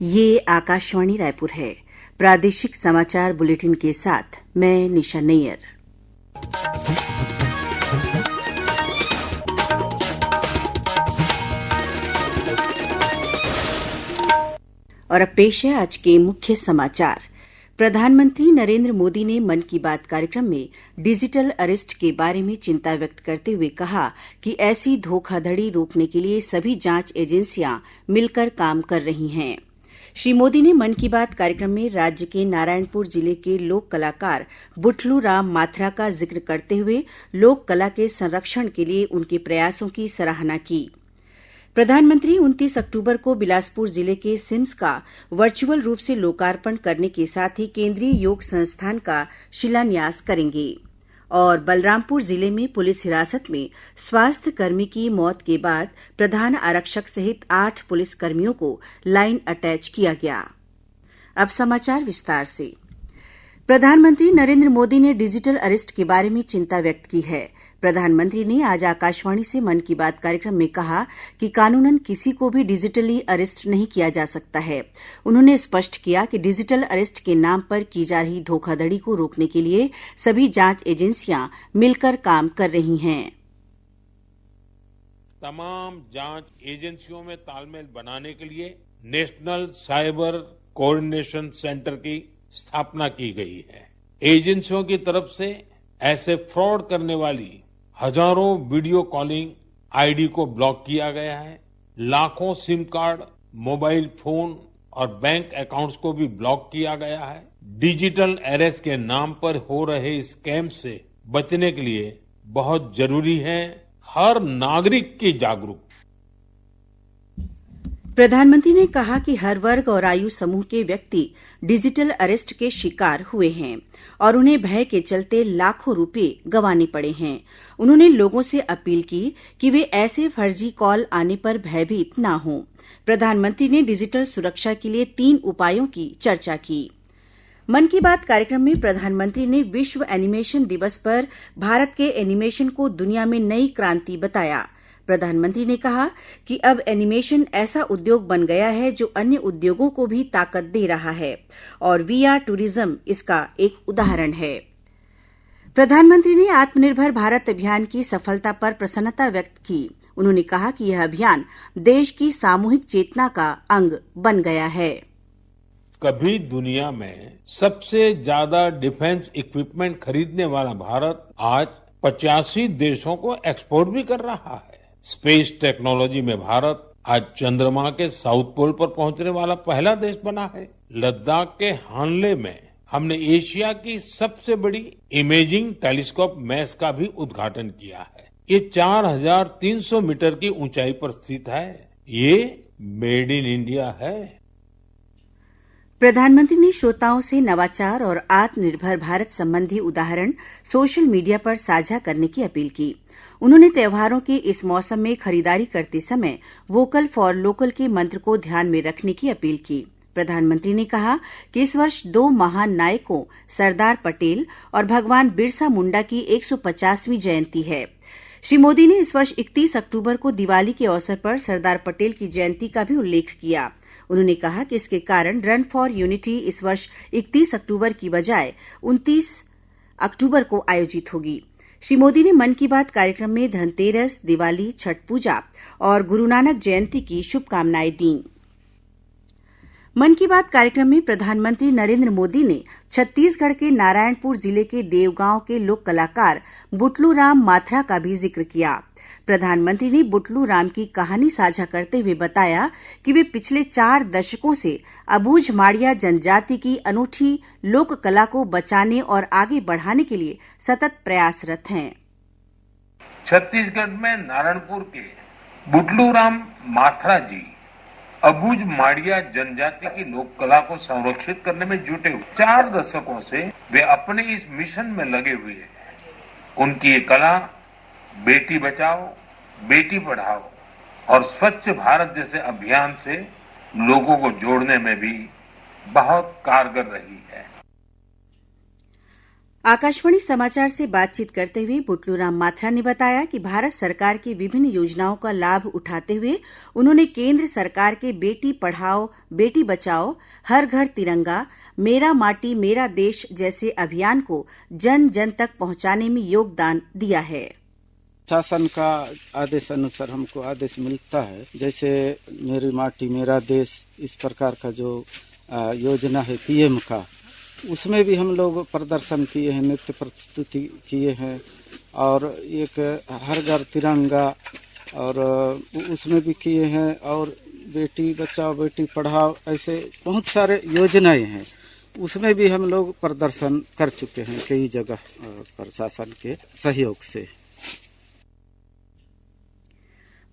ये आकाशवाणी रायपुर है। प्रादेशिक समाचार बुलेटिन के साथ मैं निशा नैयर। और अब पेश है आज के मुख्य समाचार। प्रधानमंत्री नरेंद्र मोदी ने मन की बात कार्यक्रम में डिजिटल अरेस्ट के बारे में चिंता व्यक्त करते हुए कहा कि ऐसी धोखाधड़ी रोकने के लिए सभी जांच एजेंसियां मिलकर काम कर रही हैं। श्री मोदी ने मन की बात कार्यक्रम में राज्य के नारायणपुर जिले के लोक कलाकार बुटलू राम माथरा का जिक्र करते हुए लोक कला के संरक्षण के लिए उनके प्रयासों की सराहना की। प्रधानमंत्री 29 अक्टूबर को बिलासपुर जिले के सिम्स का वर्चुअल रूप से लोकार्पण करने के साथ ही केंद्रीय योग संस्थान का शिलान्यास करेंगे। और बलरामपुर जिले में पुलिस हिरासत में स्वास्थ्य कर्मी की मौत के बाद प्रधान आरक्षक सहित 8 पुलिसकर्मियों को लाइन अटैच किया गया। अब समाचार विस्तार से। प्रधानमंत्री नरेंद्र मोदी ने डिजिटल अरेस्ट के बारे में चिंता व्यक्त की है। प्रधानमंत्री ने आज आकाशवाणी से मन की बात कार्यक्रम में कहा कि कानूनन किसी को भी डिजिटली अरेस्ट नहीं किया जा सकता है। उन्होंने स्पष्ट किया कि डिजिटल अरेस्ट के नाम पर की जा रही धोखाधड़ी को रोकने के लिए सभी जांच एजेंसियां मिलकर काम कर रही हैं। तमाम जांच एजेंसियों में तालमेल बनाने के लिए नेशनल साइबर कोऑर्डिनेशन सेंटर की स्थापना की गई है। एजेंसियों की तरफ से ऐसे फ्रॉड करने वाली हजारों वीडियो कॉलिंग आईडी को ब्लॉक किया गया है। लाखों सिम कार्ड, मोबाइल फोन और बैंक अकाउंट्स को भी ब्लॉक किया गया है। डिजिटल अरेस्ट के नाम पर हो रहे स्कैम से बचने के लिए बहुत जरूरी है हर नागरिक की जागरूकता। प्रधानमंत्री ने कहा कि हर वर्ग और आयु समूह के व्यक्ति डिजिटल अरेस्ट के शिकार हुए हैं और उन्हें भय के चलते लाखों रुपए गंवाने पड़े हैं। उन्होंने लोगों से अपील की कि वे ऐसे फर्जी कॉल आने पर भयभीत न हों। प्रधानमंत्री ने डिजिटल सुरक्षा के लिए 3 उपायों की चर्चा की। मन की बात कार्यक्रम में प्रधानमंत्री ने विश्व एनिमेशन दिवस पर भारत के एनिमेशन को दुनिया में नई क्रांति बताया। प्रधानमंत्री ने कहा कि अब एनिमेशन ऐसा उद्योग बन गया है जो अन्य उद्योगों को भी ताकत दे रहा है और वीआर टूरिज्म इसका एक उदाहरण है। प्रधानमंत्री ने आत्मनिर्भर भारत अभियान की सफलता पर प्रसन्नता व्यक्त की। उन्होंने कहा कि यह अभियान देश की सामूहिक चेतना का अंग बन गया है। कभी दुनिया में सबसे ज्यादा डिफेंस इक्विपमेंट खरीदने वाला भारत आज 85 देशों को एक्सपोर्ट भी कर रहा है। स्पेस टेक्नोलॉजी में भारत आज चंद्रमा के साउथ पोल पर पहुंचने वाला पहला देश बना है। लद्दाख के हानले में हमने एशिया की सबसे बड़ी इमेजिंग टेलीस्कोप मैस का भी उद्घाटन किया है। ये 4300 मीटर की ऊंचाई पर स्थित है। ये मेड इन इंडिया है। प्रधानमंत्री ने श्रोताओं से नवाचार और आत्मनिर्भर भारत संबंधी उदाहरण सोशल मीडिया पर साझा करने की अपील की। उन्होंने त्योहारों के इस मौसम में खरीदारी करते समय वोकल फॉर लोकल के मंत्र को ध्यान में रखने की अपील की। प्रधानमंत्री ने कहा कि इस वर्ष 2 महान नायकों सरदार पटेल और भगवान बिरसा मुंडा की 150वीं जयंती है। श्री मोदी ने इस वर्ष 31 अक्टूबर को दिवाली के अवसर पर सरदार पटेल की जयंती का भी उल्लेख किया। उन्होंने कहा कि इसके कारण रन फॉर यूनिटी इस वर्ष 31 अक्टूबर की बजाय 29 अक्टूबर को आयोजित होगी। श्री मोदी ने मन की बात कार्यक्रम में धनतेरस, दिवाली, छठ पूजा और गुरु नानक जयंती की शुभकामनाएं दी। मन की बात कार्यक्रम में प्रधानमंत्री नरेंद्र मोदी ने छत्तीसगढ़ के नारायणपुर जिले के देवगांव के लोक कलाकार बुटलू राम माथरा का भी जिक्र किया। प्रधानमंत्री ने बुटलू राम की कहानी साझा करते हुए बताया कि वे पिछले 4 दशकों से अबूझ माड़िया जनजाति की अनूठी लोक कला को बचाने और आगे बढ़ाने के लिए सतत प्रयासरत हैं। छत्तीसगढ़ में नारायणपुर के बुटलू राम माथरा जी अबूझ माड़िया जनजाति की लोक कला को संरक्षित करने में जुटे हुए 4 दशकों से वे अपने इस मिशन में लगे हुए हैं। उनकी ये कला बेटी बचाओ, बेटी पढ़ाओ और स्वच्छ भारत जैसे अभियान से लोगों को जोड़ने में भी बहुत कारगर रही है। आकाशवाणी समाचार से बातचीत करते हुए बुटलूराम माथरा ने बताया कि भारत सरकार की विभिन्न योजनाओं का लाभ उठाते हुए उन्होंने केंद्र सरकार के बेटी पढ़ाओ बेटी बचाओ, हर घर तिरंगा, मेरा माटी मेरा देश जैसे अभियान को जन जन तक पहुंचाने में योगदान दिया है। शासन का आदेश अनुसार हमको आदेश मिलता है, जैसे मेरी माटी मेरा देश इस प्रकार का जो योजना है पीएम का, उसमें भी हम लोग प्रदर्शन किए हैं, नृत्य प्रस्तुति किए हैं और एक हर घर तिरंगा और उसमें भी किए हैं और बेटी बचाओ बेटी पढ़ाओ, ऐसे बहुत सारे योजनाएं हैं, उसमें भी हम लोग प्रदर्शन कर चुके हैं कई जगह प्रशासन के सहयोग से।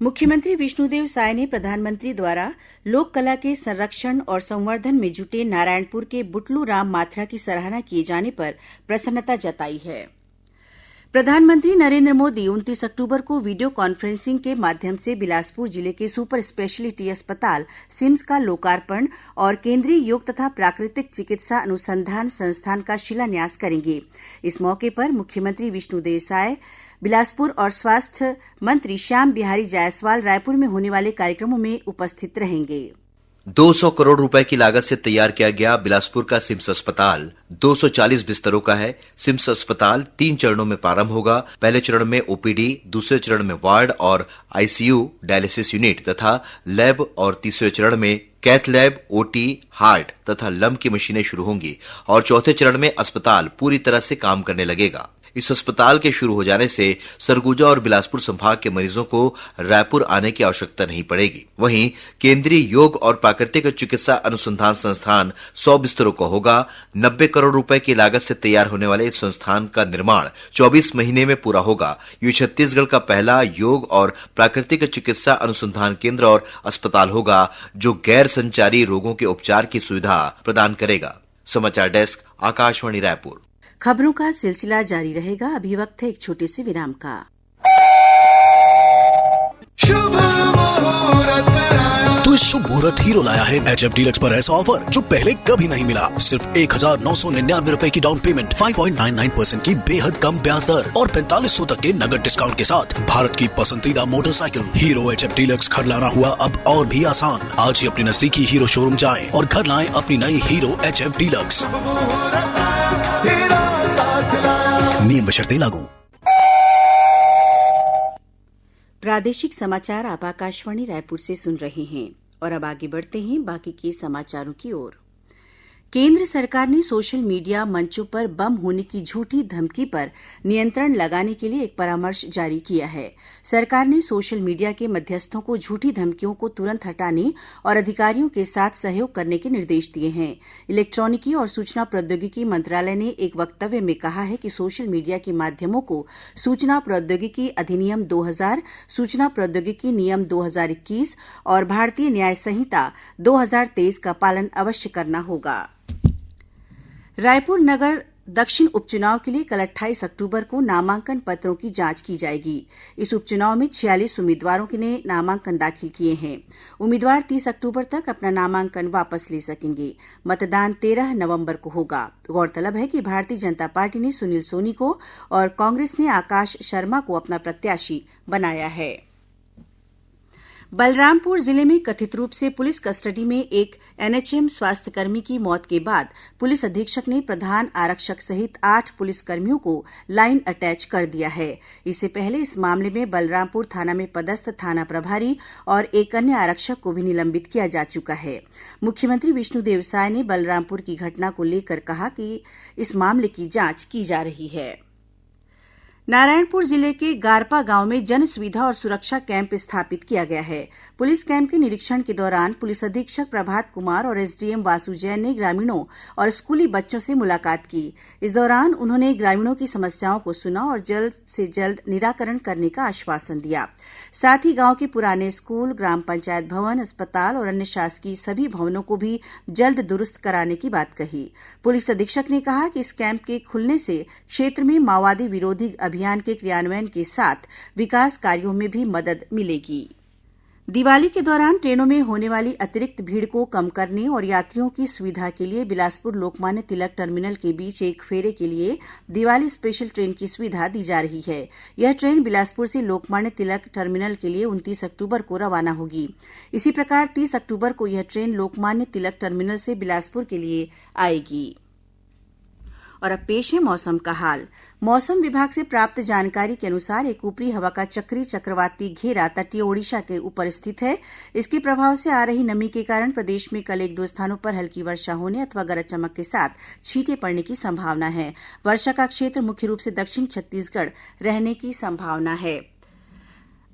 मुख्यमंत्री विष्णुदेव साय ने प्रधानमंत्री द्वारा लोक कला के संरक्षण और संवर्धन में जुटे नारायणपुर के बुटलू राम माथरा की सराहना किए जाने पर प्रसन्नता जताई है। प्रधानमंत्री नरेंद्र मोदी 29 अक्टूबर को वीडियो कॉन्फ्रेंसिंग के माध्यम से बिलासपुर जिले के सुपर स्पेशलिटी अस्पताल सिम्स का लोकार्पण और केंद्रीय योग तथा प्राकृतिक चिकित्सा अनुसंधान संस्थान का शिलान्यास करेंगे। इस मौके पर मुख्यमंत्री विष्णुदेव साय बिलासपुर और स्वास्थ्य मंत्री श्याम बिहारी जायसवाल रायपुर में होने वाले कार्यक्रमों में उपस्थित रहेंगे। 200 करोड़ रुपए की लागत से तैयार किया गया बिलासपुर का सिम्स अस्पताल 240 बिस्तरों का है। सिम्स अस्पताल 3 चरणों में प्रारंभ होगा। पहले चरण में ओपीडी, दूसरे चरण में वार्ड और आईसीयू, डायलिसिस यूनिट तथा लैब और तीसरे चरण में कैथ लैब, ओटी, हार्ट तथा लंब की मशीनें शुरू होंगी और चौथे चरण में अस्पताल पूरी तरह से काम करने लगेगा। इस अस्पताल के शुरू हो जाने से सरगुजा और बिलासपुर संभाग के मरीजों को रायपुर आने की आवश्यकता नहीं पड़ेगी। वहीं केंद्रीय योग और प्राकृतिक चिकित्सा अनुसंधान संस्थान 100 बिस्तरों का होगा। 90 करोड़ रुपए की लागत से तैयार होने वाले इस संस्थान का निर्माण 24 महीने में पूरा होगा। ये छत्तीसगढ़ का पहला योग और प्राकृतिक चिकित्सा अनुसंधान केंद्र और अस्पताल होगा जो गैर संचारी रोगों के उपचार की सुविधा प्रदान करेगा। समाचार डेस्क, आकाशवाणी रायपुर। खबरों का सिलसिला जारी रहेगा। अभी वक्त है एक छोटे से विराम का। तो इस शुभ मुहूर्त हीरो लाया है HF डीलक्स पर ऐसा ऑफर जो पहले कभी नहीं मिला। सिर्फ 1999 रुपए की डाउन पेमेंट, 5.99% की बेहद कम ब्याज दर और 4500 तक के नगद डिस्काउंट के साथ भारत की पसंदीदा मोटरसाइकिल हीरो HF डीलक्स घर लाना हुआ अब और भी आसान। आज ही अपने नजदीकी हीरो शोरूम जाएं और घर लाएं अपनी नई हीरो HF डीलक्स। नियम बशर्ते लागू। प्रादेशिक समाचार आप आकाशवाणी रायपुर से सुन रहे हैं और अब आगे बढ़ते हैं बाकी के समाचारों की ओर। केंद्र सरकार ने सोशल मीडिया मंचों पर बम होने की झूठी धमकी पर नियंत्रण लगाने के लिए एक परामर्श जारी किया है। सरकार ने सोशल मीडिया के मध्यस्थों को झूठी धमकियों को तुरंत हटाने और अधिकारियों के साथ सहयोग करने के निर्देश दिए हैं। इलेक्ट्रॉनिकी और सूचना प्रौद्योगिकी मंत्रालय ने एक वक्तव्य में कहा है कि सोशल मीडिया के माध्यमों को सूचना प्रौद्योगिकी अधिनियम 2000, सूचना प्रौद्योगिकी नियम 2021 और भारतीय न्याय संहिता 2023 का पालन अवश्य करना होगा। रायपुर नगर दक्षिण उपचुनाव के लिए कल 28 अक्टूबर को नामांकन पत्रों की जांच की जाएगी। इस उपचुनाव में 46 उम्मीदवारों ने नामांकन दाखिल किए हैं। उम्मीदवार 30 अक्टूबर तक अपना नामांकन वापस ले सकेंगे। मतदान 13 नवंबर को होगा। गौरतलब है कि भारतीय जनता पार्टी ने सुनील सोनी को और कांग्रेस ने आकाश शर्मा को अपना प्रत्याशी बनाया है। बलरामपुर जिले में कथित रूप से पुलिस कस्टडी में एक एनएचएम स्वास्थ्यकर्मी की मौत के बाद पुलिस अधीक्षक ने प्रधान आरक्षक सहित 8 पुलिसकर्मियों को लाइन अटैच कर दिया है। इससे पहले इस मामले में बलरामपुर थाना में पदस्थ थाना प्रभारी और एक अन्य आरक्षक को भी निलंबित किया जा चुका है। मुख्यमंत्री विष्णुदेव साय ने बलरामपुर की घटना को लेकर कहा कि इस मामले की जांच की जा रही है। नारायणपुर जिले के गारपा गांव में जन सुविधा और सुरक्षा कैंप स्थापित किया गया है। पुलिस कैंप के निरीक्षण के दौरान पुलिस अधीक्षक प्रभात कुमार और एसडीएम वासु जैन ने ग्रामीणों और स्कूली बच्चों से मुलाकात की। इस दौरान उन्होंने ग्रामीणों की समस्याओं को सुना और जल्द से जल्द निराकरण करने का आश्वासन दिया। साथ ही गांव के पुराने स्कूल, ग्राम पंचायत भवन, अस्पताल और अन्य शासकीय सभी भवनों को भी जल्द दुरुस्त कराने की बात कही। पुलिस अधीक्षक ने कहा कि इस कैंप के खुलने से क्षेत्र में माओवादी विरोधी अभियान के क्रियान्वयन के साथ विकास कार्यों में भी मदद मिलेगी। दिवाली के दौरान ट्रेनों में होने वाली अतिरिक्त भीड़ को कम करने और यात्रियों की सुविधा के लिए बिलासपुर लोकमान्य तिलक टर्मिनल के बीच एक फेरे के लिए दिवाली स्पेशल ट्रेन की सुविधा दी जा रही है। यह ट्रेन बिलासपुर से लोकमान्य तिलक टर्मिनल के लिए 29 अक्टूबर को रवाना होगी। इसी प्रकार 30 अक्टूबर को यह ट्रेन लोकमान्य तिलक टर्मिनल से बिलासपुर के लिए आएगी। और अब पेश है मौसम का हाल। मौसम विभाग से प्राप्त जानकारी के अनुसार एक ऊपरी हवा का चक्रीय चक्रवाती घेरा तटीय ओडिशा के ऊपर स्थित है। इसके प्रभाव से आ रही नमी के कारण प्रदेश में कल 1-2 स्थानों पर हल्की वर्षा होने अथवा गरज चमक के साथ छींटे पड़ने की संभावना है। वर्षा का क्षेत्र मुख्य रूप से दक्षिण छत्तीसगढ़ रहने की संभावना है।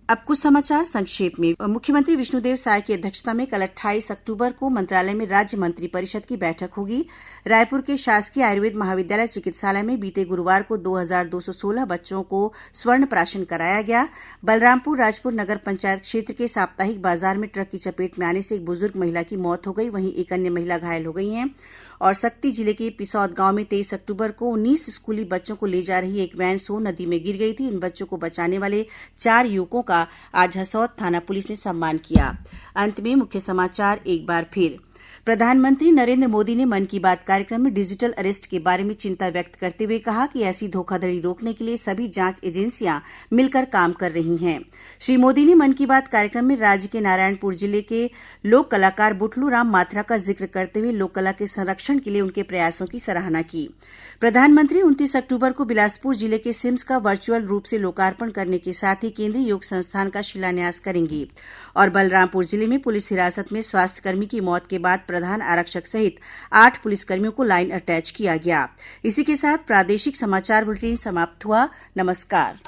अब कुछ समाचार संक्षेप में। मुख्यमंत्री विष्णुदेव साय की अध्यक्षता में कल 28 अक्टूबर को मंत्रालय में राज्य मंत्री परिषद की बैठक होगी। रायपुर के शासकीय आयुर्वेद महाविद्यालय चिकित्सालय में बीते गुरुवार को 2216 बच्चों को स्वर्ण प्राशन कराया गया। बलरामपुर राजपुर नगर पंचायत क्षेत्र के साप्ताहिक बाजार में ट्रक की चपेट में आने से एक बुजुर्ग महिला की मौत हो गई, वहीं एक अन्य महिला घायल हो गई है। और सक्ती जिले के पिसौद गांव में 23 अक्टूबर को 19 स्कूली बच्चों को ले जा रही एक वैन सोन नदी में गिर गई थी। इन बच्चों को बचाने वाले 4 युवकों का आज हसौद थाना पुलिस ने सम्मान किया। अंत में मुख्य समाचार एक बार फिर। प्रधानमंत्री नरेंद्र मोदी ने मन की बात कार्यक्रम में डिजिटल अरेस्ट के बारे में चिंता व्यक्त करते हुए कहा कि ऐसी धोखाधड़ी रोकने के लिए सभी जांच एजेंसियां मिलकर काम कर रही हैं। श्री मोदी ने मन की बात कार्यक्रम में राज्य के नारायणपुर जिले के लोक कलाकार बुटलू राम माथुर का जिक्र करते हुए लोक कला के संरक्षण के लिए उनके प्रयासों की सराहना की। प्रधानमंत्री 29 अक्टूबर को बिलासपुर जिले के सिम्स का वर्चुअल रूप से लोकार्पण करने के साथ ही केंद्रीय योग संस्थान का शिलान्यास करेंगे। और बलरामपुर जिले में पुलिस हिरासत में स्वास्थ्यकर्मी की मौत के बाद प्रधान आरक्षक सहित 8 पुलिसकर्मियों को लाइन अटैच किया गया। इसी के साथ प्रादेशिक समाचार बुलेटिन समाप्त हुआ। नमस्कार।